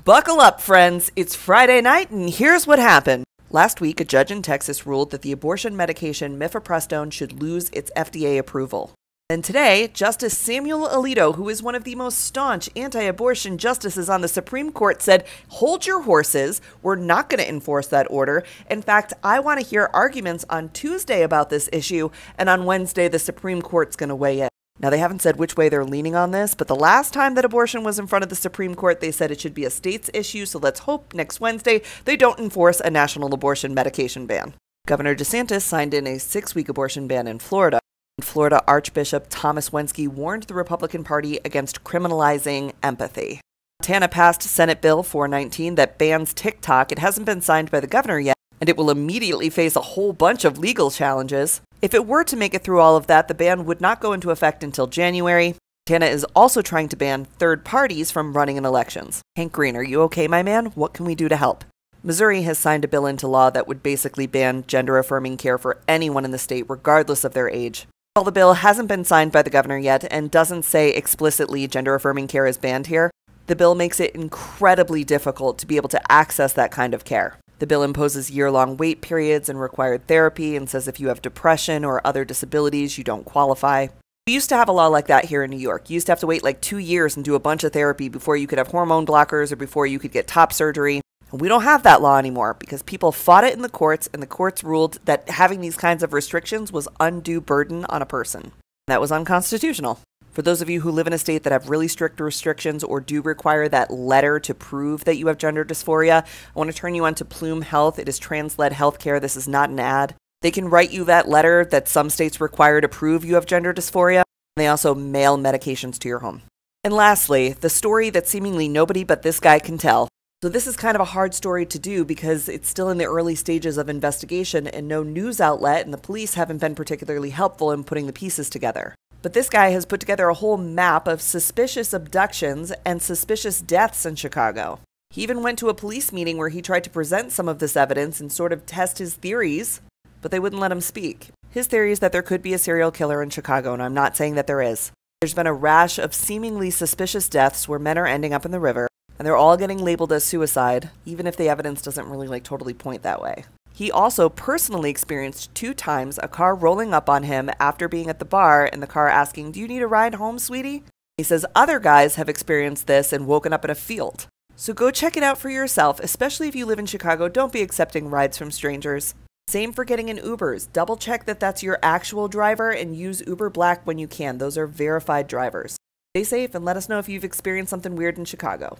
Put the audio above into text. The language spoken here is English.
Buckle up, friends. It's Friday night, and here's what happened. Last week, a judge in Texas ruled that the abortion medication mifepristone should lose its FDA approval. And today, Justice Samuel Alito, who is one of the most staunch anti-abortion justices on the Supreme Court, said, "Hold your horses. We're not going to enforce that order. In fact, I want to hear arguments on Tuesday about this issue, and on Wednesday, the Supreme Court's going to weigh in." Now, they haven't said which way they're leaning on this, but the last time that abortion was in front of the Supreme Court, they said it should be a state's issue, so let's hope next Wednesday they don't enforce a national abortion medication ban. Governor DeSantis signed in a 6-week abortion ban in Florida. Florida Archbishop Thomas Wensky warned the Republican Party against criminalizing empathy. Montana passed Senate Bill 419 that bans TikTok. It hasn't been signed by the governor yet, and it will immediately face a whole bunch of legal challenges. If it were to make it through all of that, the ban would not go into effect until January. Montana is also trying to ban third parties from running in elections. Hank Green, are you okay, my man? What can we do to help? Missouri has signed a bill into law that would basically ban gender-affirming care for anyone in the state, regardless of their age. While the bill hasn't been signed by the governor yet and doesn't say explicitly gender-affirming care is banned here, the bill makes it incredibly difficult to be able to access that kind of care. The bill imposes year-long wait periods and required therapy and says if you have depression or other disabilities, you don't qualify. We used to have a law like that here in New York. You used to have to wait like 2 years and do a bunch of therapy before you could have hormone blockers or before you could get top surgery. And we don't have that law anymore because people fought it in the courts, and the courts ruled that having these kinds of restrictions was undue burden on a person. That was unconstitutional. For those of you who live in a state that have really strict restrictions or do require that letter to prove that you have gender dysphoria, I want to turn you on to Plume Health. It is trans-led healthcare. This is not an ad. They can write you that letter that some states require to prove you have gender dysphoria. They also mail medications to your home. And lastly, the story that seemingly nobody but this guy can tell. So this is kind of a hard story to do because it's still in the early stages of investigation and no news outlet and the police haven't been particularly helpful in putting the pieces together. But this guy has put together a whole map of suspicious abductions and suspicious deaths in Chicago. He even went to a police meeting where he tried to present some of this evidence and sort of test his theories, but they wouldn't let him speak. His theory is that there could be a serial killer in Chicago, and I'm not saying that there is. There's been a rash of seemingly suspicious deaths where men are ending up in the river, and they're all getting labeled as suicide, even if the evidence doesn't really totally point that way. He also personally experienced 2 times a car rolling up on him after being at the bar and the car asking, "Do you need a ride home, sweetie?" He says other guys have experienced this and woken up in a field. So go check it out for yourself, especially if you live in Chicago. Don't be accepting rides from strangers. Same for getting in Ubers. Double check that that's your actual driver and use Uber Black when you can. Those are verified drivers. Stay safe and let us know if you've experienced something weird in Chicago.